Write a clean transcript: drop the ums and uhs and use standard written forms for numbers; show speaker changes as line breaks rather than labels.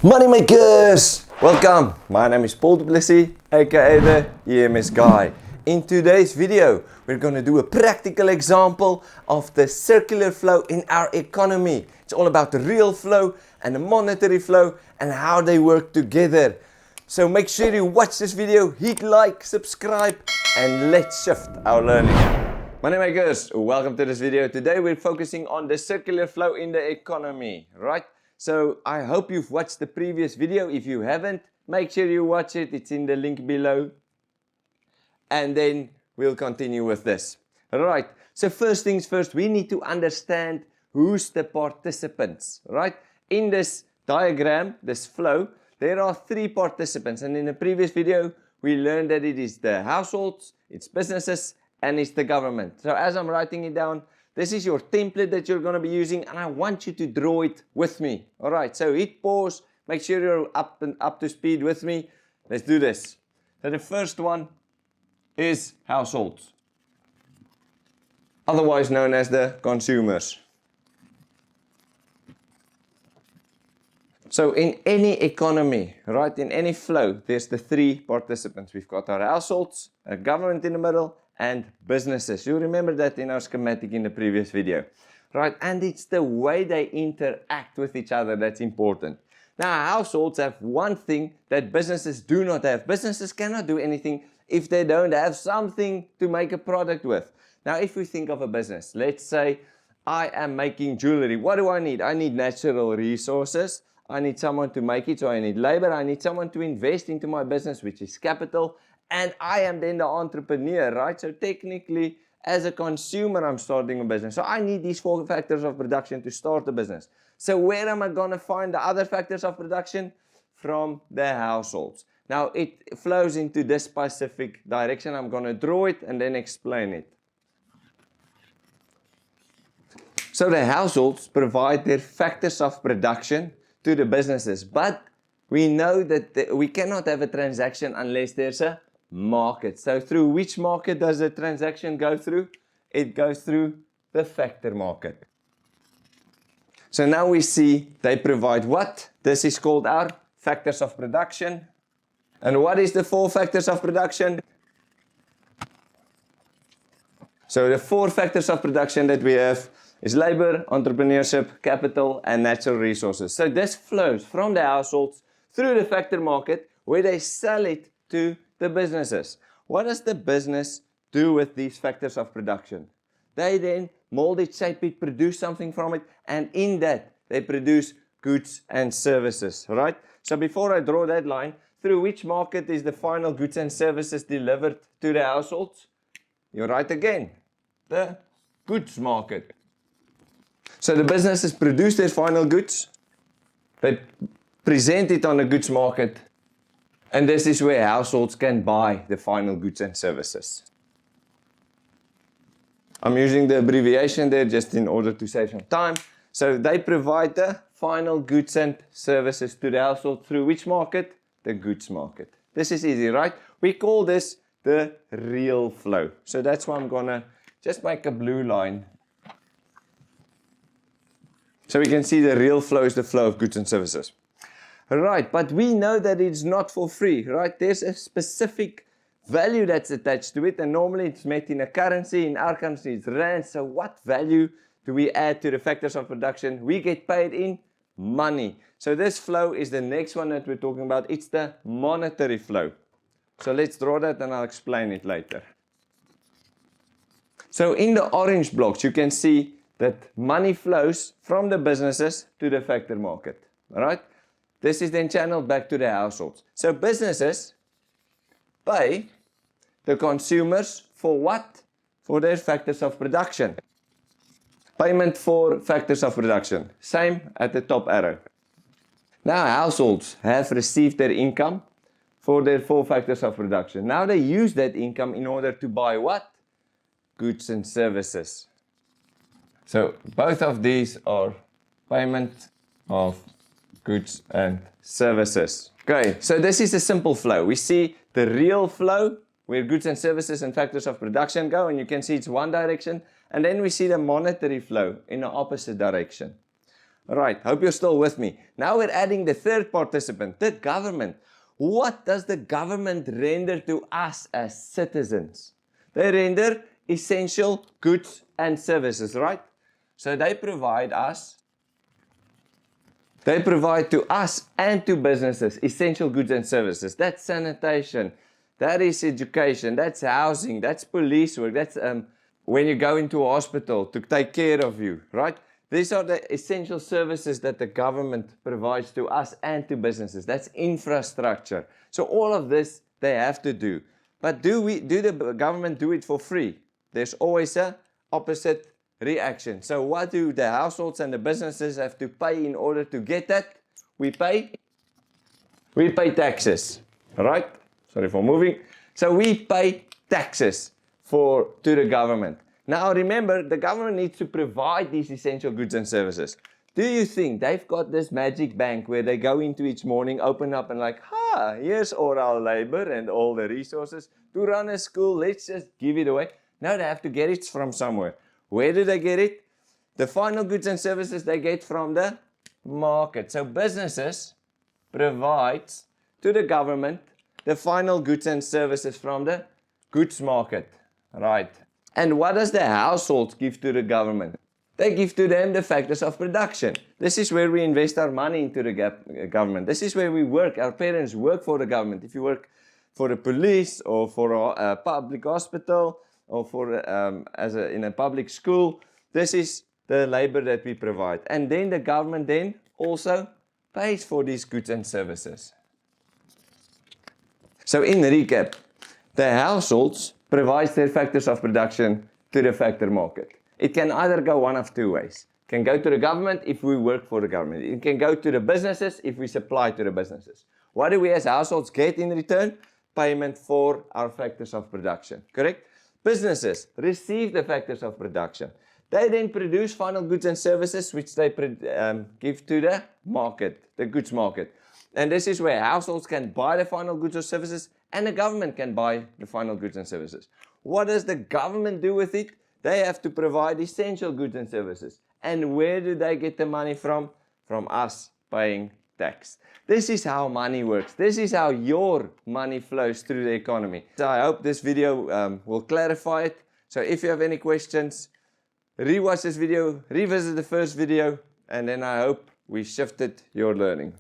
Money makers! Welcome, my name is Paul Du Plessis, aka the EMS guy. In today's video, we're going to do a practical example of the circular flow in our economy. It's all about the real flow and the monetary flow and how they work together. So make sure you watch this video, hit like, subscribe, and let's shift our learning. Money makers, welcome to this video. Today we're focusing on the circular flow in the economy, right? So I hope you've watched the previous video. If you haven't, make sure you watch it. It's in the link below. And then we'll continue with this. Alright, so first things first, we need to understand who's the participants, right? In this diagram, this flow, there are three participants. And in the previous video, we learned that it is the households, it's businesses, and it's the government. So as I'm writing it down, this is your template that you're going to be using, and I want you to draw it with me. Alright, so hit pause, make sure you're up to speed with me. Let's do this. So the first one is households, otherwise known as the consumers. So in any economy, right, in any flow, there's the three participants. We've got our households, a government in the middle, and businesses. You remember that in our schematic in the previous video, right? And it's the way they interact with each other that's important. Now, households have one thing that businesses do not have. Businesses cannot do anything if they don't have something to make a product with. Now, if we think of a business, let's say I am making jewelry. What do I need? I need natural resources. I need someone to make it, so I need labor. I need someone to invest into my business, which is capital. And I am then the entrepreneur, right? So technically, as a consumer, I'm starting a business. So I need these four factors of production to start a business. So where am I going to find the other factors of production? From the households. Now, it flows into this specific direction. I'm going to draw it and then explain it. So the households provide their factors of production to the businesses. But we know that we cannot have a transaction unless there's a market. So through which market does the transaction go through? It goes through the factor market. So now we see they provide what? This is called our factors of production. And what is the four factors of production? So the four factors of production that we have is labor, entrepreneurship, capital, and natural resources. So this flows from the households through the factor market where they sell it to the businesses. What does the business do with these factors of production? They then mold it, shape it, produce something from it, and in that they produce goods and services, right? So before I draw that line, through which market is the final goods and services delivered to the households? You're right again, the goods market. So the businesses produce their final goods, they present it on the goods market, and this is where households can buy the final goods and services. I'm using the abbreviation there just in order to save some time. So they provide the final goods and services to the household through which market? The goods market. This is easy, right? We call this the real flow. So that's why I'm gonna just make a blue line. So we can see the real flow is the flow of goods and services. Right, but we know that it's not for free, right? There's a specific value that's attached to it, and normally it's met in a currency. In our currency, it's rand. So what value do we add to the factors of production? We get paid in money. So this flow is the next one that we're talking about. It's the monetary flow. So let's draw that and I'll explain it later. So in the orange blocks, you can see that money flows from the businesses to the factor market, all right? This is then channeled back to the households. So businesses pay the consumers for what? For their factors of production. Payment for factors of production. Same at the top arrow. Now households have received their income for their four factors of production. Now they use that income in order to buy what? Goods and services. So both of these are payment of goods and services. Okay, so this is a simple flow. We see the real flow where goods and services and factors of production go, and you can see it's one direction. And then we see the monetary flow in the opposite direction. Alright, hope you're still with me. Now we're adding the third participant, the government. What does the government render to us as citizens? They render essential goods and services, right? So they provide to us and to businesses essential goods and services. That's sanitation, that is education, that's housing, that's police work, that's when you go into a hospital to take care of you, right? These are the essential services that the government provides to us and to businesses. That's infrastructure. So all of this they have to do. But do the government do it for free? There's always a opposite reaction. So what do the households and the businesses have to pay in order to get that? We pay taxes. Alright? Sorry for moving. So we pay taxes to the government. Now remember, the government needs to provide these essential goods and services. Do you think they've got this magic bank where they go into each morning, open up and like, here's all our labor and all the resources to run a school, let's just give it away? No, they have to get it from somewhere. Where do they get it? The final goods and services they get from the market. So businesses provide to the government the final goods and services from the goods market. Right. And what does the households give to the government? They give to them the factors of production. This is where we invest our money into the government. This is where we work. Our parents work for the government. If you work for the police or for a public hospital or for in a public school, this is the labor that we provide. And then the government then also pays for these goods and services. So in recap, the households provides their factors of production to the factor market. It can either go one of two ways. It can go to the government if we work for the government. It can go to the businesses if we supply to the businesses. What do we as households get in return? Payment for our factors of production. Correct? Businesses receive the factors of production. They then produce final goods and services which they give to the market, the goods market. And this is where households can buy the final goods or services and the government can buy the final goods and services. What does the government do with it? They have to provide essential goods and services. And where do they get the money from? From us paying tax. This is how money works. This is how your money flows through the economy. So I hope this video will clarify it. So if you have any questions, rewatch this video, revisit the first video, and then I hope we shifted your learning.